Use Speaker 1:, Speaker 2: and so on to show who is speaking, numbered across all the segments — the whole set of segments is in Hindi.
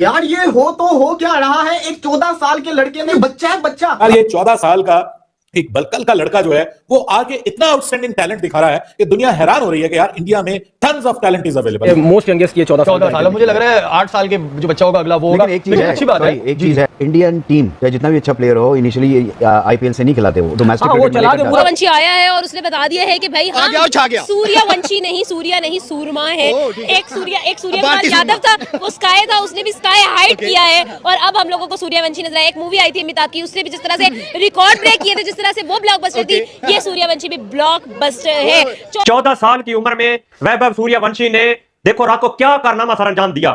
Speaker 1: यार ये हो तो हो क्या रहा है, एक 14 साल के लड़के ने, बच्चा है बच्चा।
Speaker 2: यार ये 14 साल का एक बलकल का लड़का जो है वो आगे इतना आउटस्टैंडिंग टैलेंट दिखा रहा है कि दुनिया हैरान हो रही है कि यार इंडिया में tons of talent is available.
Speaker 3: Most youngest ये 14
Speaker 4: साल मुझे लग रहा है 8 साल के जो बच्चा होगा अगला वो होगा।
Speaker 3: एक चीज है,
Speaker 4: अच्छी बात है,
Speaker 3: एक चीज है, इंडियन टीम चाहे जितना भी अच्छा प्लेयर हो इनिशियली आईपीएल से नहीं खिलाते, वो डोमेस्टिक
Speaker 5: सूर्यवंशी आया है और उसने बता दिया है कि भाई हम सूर्यवंशी नहीं, सूर्या नहीं, सूरमा है। एक सूर्यकुमार यादव था, वो स्काई था, उसने भी स्काई हाइट किया है और अब हम लोगों को सूर्यवंशी नजर आया। एक मूवी आई थी अमिताभ की, उसने भी जिस तरह से रिकॉर्ड ब्रेक किए थे, जिस तरह से वो ब्लॉकबस्टर थी, ये सूर्यवंशी भी ब्लॉकबस्टर है।
Speaker 6: 14 साल की उम्र में वैभव सूर्यवंशी ने देखो रात को क्या कारनामा सर अंजाम दिया।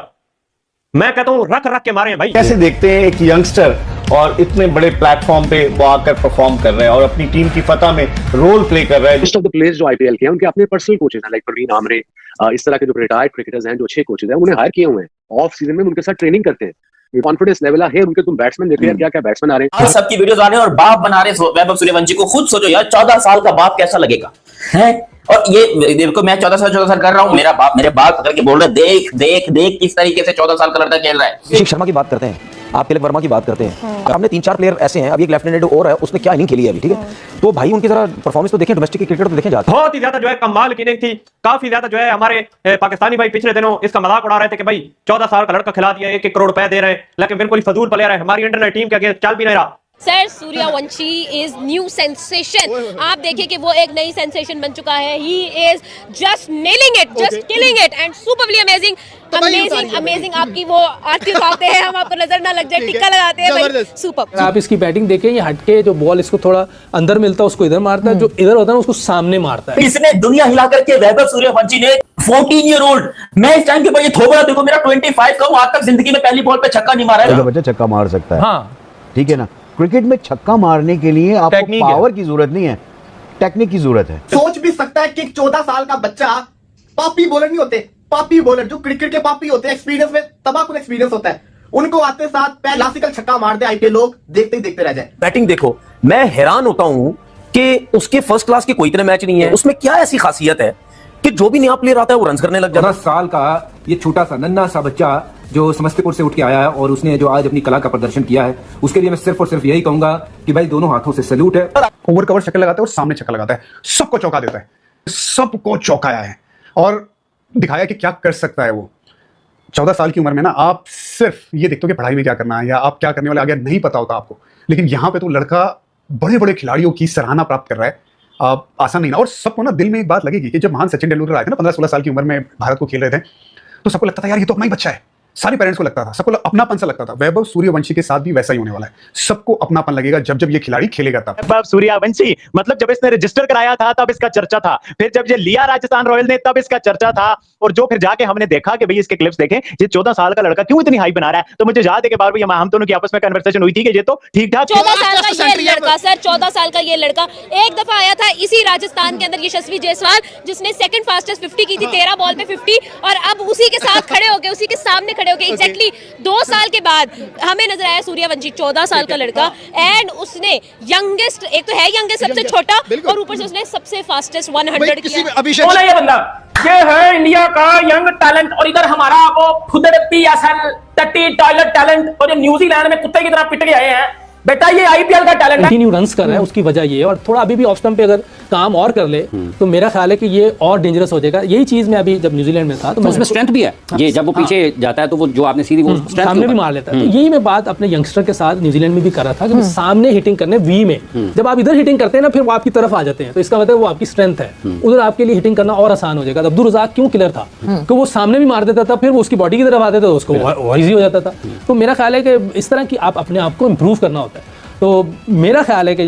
Speaker 6: मैं कहता हूं रख रख के मारे हैं भाई।
Speaker 7: कैसे देखते हैं एक यंगस्टर और इतने बड़े प्लेटफॉर्म पे वो आकर परफॉर्म कर रहे हैं और अपनी टीम की फतह में रोल प्ले कर रहे हैं।
Speaker 8: मोस्ट ऑफ द प्लेयर्स जो आईपीएल के हैं उनके अपने पर्सनल कोचेस हैं, लाइक प्रवीण आमरे, इस तरह के जो रिटायर्ड क्रिकेटर्स हैं, जो अच्छे कोचेस हैं, उन्हें हायर किए हुए हैं। ऑफ सीजन में उनके साथ ट्रेनिंग करते हैं। ये कॉन्फिडेंस लेवल है उनके। तुम बैट्समैन देखो यार, क्या क्या बैट्समैन आ रहे हैं,
Speaker 9: सबकी वीडियोस आ रहे हैं और बाप बना रहे हैं वैभव सूर्यवंशी को। खुद सोचो यार 14 साल का बाप कैसा लगेगा है। और ये देखो मैं 14 साल कर रहा हूँ, मेरे बाप पकड़ के बोल रहे देख देख देख किस तरीके से 14 साल का लड़का खेल रहा है।
Speaker 3: अभिषेक शर्मा की बात करते हैं, आप तिलक वर्मा की बात करते हैं, हमने 3-4 प्लेयर ऐसे हैं, अभी एक लेफ्टिनेंट और है, उसने क्या इनिंग खेली है अभी, ठीक है, तो भाई उनकी जरा परफॉर्मेंस तो देखें, डोमेस्टिक क्रिकेट तो देखें जाके।
Speaker 6: बहुत ही ज्यादा जो है कमाल की इनिंग थी। काफी ज्यादा जो है हमारे पाकिस्तानी भाई पिछले दिनों इसका मजाक उड़ा रहे थे कि भाई 14 साल का लड़का खिला दिया, 1-1 करोड़ रुपए दे रहे हैं, लेकिन बिल्कुल फजूल प्लेयर है। हमारी इंटरनेट टीम के आगे चल भी नहीं रहा।
Speaker 5: Sir Suryavanshi is new sensation. आप देखिए कि वो एक नई सेंसेशन बन चुका है। He is just nailing it, just killing it and superly amazing. Amazing आपकी वो आरती उठाते हैं, हम आपको नजर ना लग जाए, टिक्का लगाते हैं भाई, सुपर।
Speaker 4: आप इसकी बैटिंग देखें, ये हटके जो बॉल इसको थोड़ा अंदर मिलता है उसको इधर मारता है, जो इधर होता है उसको सामने मारता है।
Speaker 9: इसने दुनिया हिला करके वैभव सूर्यवंशी ने 14 ईयर ओल्ड, मैं इस टाइम के भाई थोबड़ा देखो मेरा 25 का हूं, आज तक जिंदगी में पहली बॉल पे छक्का नहीं मारा है।
Speaker 3: बच्चा छक्का मार सकता है,
Speaker 4: हाँ
Speaker 3: ठीक है ना। क्रिकेट में छक्का मारने के लिए आपको पावर की जरूरत नहीं है, टेक्निक की जरूरत है।
Speaker 1: सोच भी सकता है कि 14 साल का बच्चा, पापी बॉलर नहीं होते, पापी बॉलर जो क्रिकेट के पापी होते हैं, एक्सपीरियंस में तबाकुल एक्सपीरियंस होता है, उनको आते साथ क्लासिकल छक्का मार दे आईपीएल, लोग देखते ही देखते रह जाए।
Speaker 9: बैटिंग देखो, मैं हैरान होता हूं कि उसके फर्स्ट क्लास के कोई इतने मैच नहीं है, उसमें क्या ऐसी खासियत है कि जो भी नया प्लेयर आता है वो रन करने लग जाता है।
Speaker 10: 14 साल का ये छोटा सा नन्हा सा बच्चा जो समस्तीपुर से उठ के आया है और उसने जो आज अपनी कला का प्रदर्शन किया है, उसके लिए मैं सिर्फ और सिर्फ यही कहूंगा कि भाई दोनों हाथों से सैल्यूट है।
Speaker 7: ओवर कवर चक्कर लगाता है और सामने चक्कर लगाता है, सबको चौका देता है, सबको चौकाया है और दिखाया कि क्या कर सकता है वो। 14 साल की उम्र में ना आप सिर्फ ये देखते हो कि पढ़ाई में क्या करना है या आप क्या करने वाले आगे नहीं पता होता आपको, लेकिन यहाँ पे तो लड़का बड़े बड़े खिलाड़ियों की सराहना प्राप्त कर रहा है। आसान नहीं ना। और सबको ना दिल में एक बात लगेगी कि जब महान सचिन तेंदुलकर आए थे ना 15-16 साल की उम्र में भारत को खेल रहे थे, तो सबको लगता था यार ये तो अपना ही बच्चा है, सारे पेरेंट्स को लगता था, सबको अपनापन सा लगता था। वैभव सूर्यवंशी के साथ भी वैसा ही होने वाला है, सबको अपनापन लगेगा जब जब ये खिलाड़ी खेलेगा तब।
Speaker 6: वैभव सूर्यवंशी मतलब जब इसने रजिस्टर कराया था तब इसका चर्चा था, फिर जब ये लिया राजस्थान रॉयल ने तब इसका चर्चा था, और जो फिर जाके हमने देखा कि भाई इसके क्लिप्स देखें, ये 14 साल का लड़का क्यों इतनी हाइप बना रहा है, तो मुझे याद है कि बार बार हम दोनों की आपस में कन्वर्सेशन हुई थी कि ये तो ठीक ठाक
Speaker 5: 14 साल का ये लड़का, सर 14 साल का ये लड़का एक दफा आया था इसी राजस्थान के अंदर, यशस्वी जायसवाल, जिसने सेकंड फास्टेस्ट 50 की थी, 13 बॉल पे 50, और अब उसी के साथ खड़े होके, उसी के सामने खड़े होके एग्जैक्टली 2 साल के बाद हमें नजर आया सूर्यवंशी 14 साल का लड़का, एंड उसने यंगेस्ट, एक तो है यंगेस्ट सबसे छोटा, और ऊपर से उसने सबसे फास्टेस्ट 100 किया।
Speaker 9: ये बंदा ये है इंडिया का यंग टैलेंट, और इधर हमारा वो फुदड़ पीएसएल टट्टी टॉयलेट टैलेंट, और ये न्यूजीलैंड में कुत्ते की तरह पिट के आए हैं बेटा, ये आईपीएल का टैलेंट है।
Speaker 4: कंटिन्यू रन्स कर रहा है, उसकी वजह ये है, और थोड़ा अभी भी ऑफ स्टंप पे अगर काम और कर ले तो मेरा ख्याल है कि ये और डेंजरस हो जाएगा। यही चीज मैं अभी जब न्यूजीलैंड में था तो
Speaker 11: उसमें स्ट्रेंथ भी है, ये जब वो पीछे जाता है तो वो जो आपने सीधी वो
Speaker 4: सामने भी मार लेता है। तो यही मैं बात अपने यंगस्टर के साथ न्यूजीलैंड में भी कर रहा था कि सामने हिटिंग करने वी में, जब आप इधर हिटिंग करते हैं ना फिर वो आपकी तरफ आ जाते हैं, तो इसका मतलब वो आपकी स्ट्रेंथ है, उधर आपके लिए हिटिंग करना और आसान हो जाएगा। अब्दुल रज़ाक क्यों किलर था कि वो सामने भी मार देता था, फिर वो उसकी बॉडी की तरफ आते थे तो उसको और इजी हो जाता था। तो मेरा ख्याल है कि इस तरह की आप अपने आप को इम्प्रूव करना होता है। तो मेरा ख्याल है कि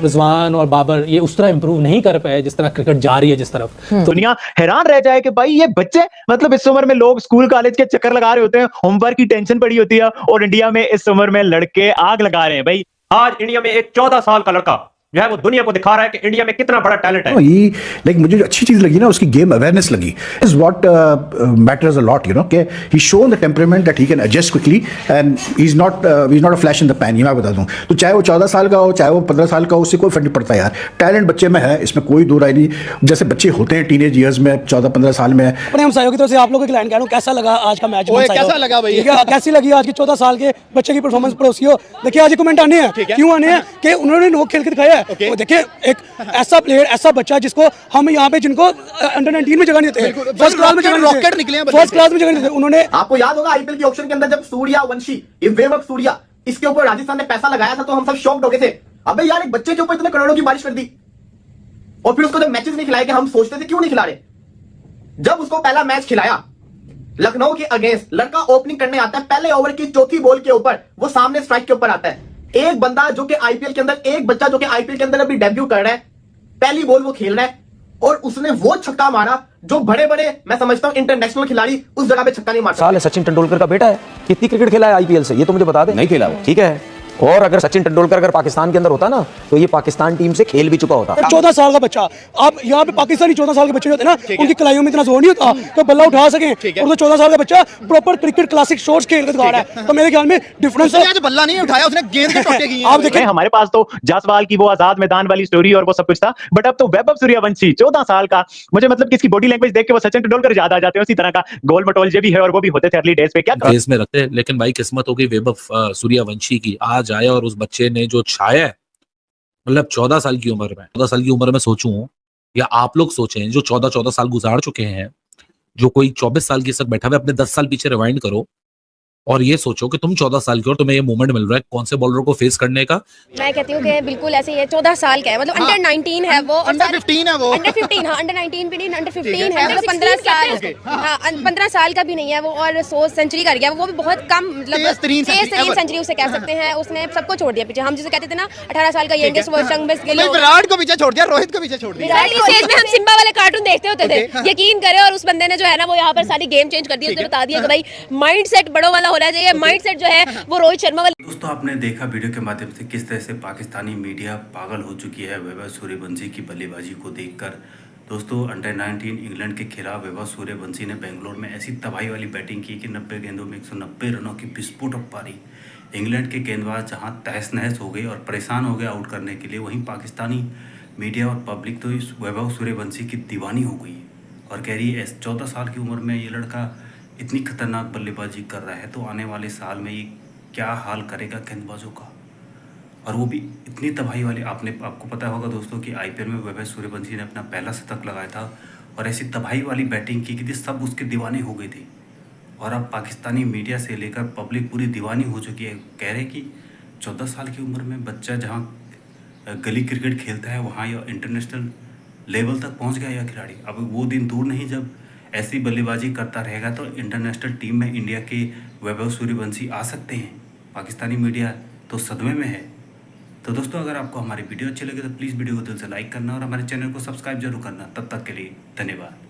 Speaker 4: रिजवान और बाबर ये उस तरह इंप्रूव नहीं कर पाए जिस तरह क्रिकेट जा रही है जिस तरफ।
Speaker 6: दुनिया हैरान रह जाए कि भाई ये बच्चे, मतलब इस उम्र में लोग स्कूल कॉलेज के चक्कर लगा रहे होते हैं, होमवर्क की टेंशन पड़ी होती है, और इंडिया में इस उम्र में लड़के आग लगा रहे हैं। भाई आज इंडिया में एक 14 साल का लड़का जो है वो दुनिया को दिखा रहा है कि इंडिया में कितना बड़ा टैलेंट है।
Speaker 10: लाइक मुझे जो अच्छी चीज लगी ना उसकी गेम अवेयरनेस लगी is what matters a lot, you know, कि he shown the temperament that he can adjust quickly and he is not a flash in the pan. ये मैं बता दूं तो चाहे वो 14 साल का हो चाहे वो 15 साल का हो, उससे कोई फर्क नहीं पड़ता यार। टैलेंट बच्चे में है, इसमें कोई दो राय नहीं। जैसे बच्चे होते हैं टीनेज ईयर्स में 14-15 साल में।
Speaker 4: अपने हमसायों की तरफ से आप लोगों के क्लाइंट कह रहा हूं, कैसा लगा आज का मैच?
Speaker 1: कैसा लगा भाई?
Speaker 4: कैसी लगी आज की 14 साल के बच्चे की परफॉर्मेंस? पड़ोसियों देखिए आज कमेंट आने हैं, क्यों आने हैं कि उन्होंने नोक खेल के दिखाया है। देखिए एक ऐसा प्लेयर, ऐसा बच्चा जिसको हम यहाँ पे जिनको अंडर 19 में जगह नहीं देते, फर्स्ट क्लास में जगह रॉकेट निकले, फर्स्ट क्लास में जगह नहीं देते उन्होंने।
Speaker 1: आपको याद होगा आईपीएल के ऑप्शन के अंदर जब सूर्यवंशी, वैभव सूर्या, इसके ऊपर राजस्थान ने पैसा लगाया था तो हम सब शॉक्ड हो गए थे। अबे यार एक बच्चे के ऊपर इतने करोड़ों की बारिश कर दी और फिर उसको जब मैचेस नहीं खिलाए, हम सोचते थे क्यों नहीं खिला रहे। जब उसको पहला मैच खिलाया लखनऊ के अगेंस्ट, लड़का ओपनिंग करने आता है, पहले ओवर की चौथी बॉल के ऊपर वो सामने स्ट्राइक के ऊपर आता है। एक बंदा जो कि आईपीएल के अंदर, एक बच्चा जो कि आईपीएल के अंदर अभी डेब्यू कर रहा है, पहली बॉल वो खेल रहा है और उसने वो छक्का मारा जो बड़े बड़े, मैं समझता हूं इंटरनेशनल खिलाड़ी उस जगह पे छक्का नहीं मार
Speaker 3: साल है सचिन तेंदुलकर का बेटा है, कितनी क्रिकेट खेला है आईपीएल से ये तो मुझे बता दे।
Speaker 11: नहीं खेला वो।
Speaker 3: ठीक है, और अगर सचिन तेंदुलकर अगर पाकिस्तान के अंदर होता ना तो ये पाकिस्तान टीम से खेल भी चुका होता।
Speaker 4: 14 साल का बच्चा, आप यहाँ पे पाकिस्तानी 14 साल के बच्चे होते हैं ना, उनकी कलाइयों में इतना जोर नहीं होता तो बल्ला उठा सके, और तो 14 साल का बच्चा प्रॉपर क्रिकेट क्लासिक शॉट्स खेल कर दिखा रहा है। तो मेरे ख्याल में डिफरेंस है।
Speaker 1: आज बल्ला नहीं उठाया उसने, गेंद के टोटे किए।
Speaker 6: आप देखिए हमारे पास तो जासवाल की वो आजाद मैदान वाली स्टोरी और वो सब कुछ था, बट अब तो वैभव सूर्यवंशी 14 साल का, मुझे मतलब किसकी बॉडी लैंग्वेज देख के वो सचिन तेंदुलकर याद आ जाते हैं। उसी तरह का गोल मटोल जो भी है और वो भी होते थे अर्ली डेज पे, क्या
Speaker 2: केस में रखते हैं। लेकिन भाई किस्मत हो गई वैभव सूर्यवंशी की, आज आया और उस बच्चे ने जो छाया है, मतलब 14 साल की उम्र में, 14 साल की उम्र में सोचूं या आप लोग सोचें जो 14 साल गुजार चुके हैं, जो कोई 24 साल की सब बैठा हुआ, अपने 10 साल पीछे रिवाइंड करो और ये सोचो कि तुम 14 साल की और तुम्हें ये मोमेंट मिल रहा है कौन से बॉलर को फेस करने का।
Speaker 5: मैं कहती हूँ कि बिल्कुल ऐसे ही है, 14 साल का है, मतलब अंडर 19 है वो,
Speaker 1: अंडर 15 है वो,
Speaker 5: अंडर 15, हाँ अंडर 19 भी नहीं, अंडर 15 है, मतलब 15 साल, हाँ 15 साल का भी नहीं है वो, और 100 सेंचुरी कर गया वो भी बहुत कम, मतलब तेज तरीन सेंचुरी उसे कह सकते हैं। उसने सबको छोड़ दिया पीछे, हम जिसे कहते थे ना 18 साल का यंगेस्ट वर्जन में,
Speaker 1: विराट को पीछे छोड़ दिया, रोहित को पीछे छोड़ दिया।
Speaker 5: हम सिम्बा वाले कार्टून देखते होते थे, यकीन करें, और उस बंदे ने जो है ना वो यहाँ पर सारी गेम चेंज कर दी, उसने बता दिया कि भाई माइंड सेट बड़ों वाला होना चाहिए, माइंड सेट जो है वो रोहित शर्मा वाला।
Speaker 12: दोस्तों आपने देखा वीडियो के माध्यम से किस तरह से पाकिस्तानी मीडिया पागल हो चुकी है वैभव सूर्यवंशी की बल्लेबाजी को देखकर। दोस्तों अंडर 19 इंग्लैंड के खिलाफ वैभव सूर्यवंशी ने बेंगलोर में ऐसी तबाही वाली बैटिंग की कि 90 गेंदों में 190 रनों की विस्फोटक पारी। इंग्लैंड के गेंदबाज जहां तहस नहस हो गए और परेशान हो गए आउट करने के लिए, वहीं पाकिस्तानी मीडिया और पब्लिक तो इस वैभव सूर्यवंशी की दीवानी हो गई और कह रही है 14 साल की उम्र में ये लड़का इतनी खतरनाक बल्लेबाजी कर रहा है तो आने वाले साल में ये क्या हाल करेगा गेंदबाजों का, और वो भी इतनी तबाही वाली। आपको पता होगा दोस्तों कि आईपीएल में वैभव सूर्यवंशी ने अपना पहला शतक लगाया था और ऐसी तबाही वाली बैटिंग की कि सब उसके दीवाने हो गए थे। और अब पाकिस्तानी मीडिया से लेकर पब्लिक पूरी दीवानी हो चुकी है, कह रहे कि 14 साल की उम्र में बच्चा जहाँ गली क्रिकेट खेलता है वहाँ या इंटरनेशनल लेवल तक पहुँच गया यह खिलाड़ी। अब वो दिन दूर नहीं जब ऐसी बल्लेबाजी करता रहेगा तो इंटरनेशनल टीम में इंडिया के वैभव सूर्यवंशी आ सकते हैं। पाकिस्तानी मीडिया तो सदमे में है। तो दोस्तों अगर आपको हमारी वीडियो अच्छी लगे तो प्लीज़ वीडियो को दिल से लाइक करना और हमारे चैनल को सब्सक्राइब जरूर करना। तब तक के लिए धन्यवाद।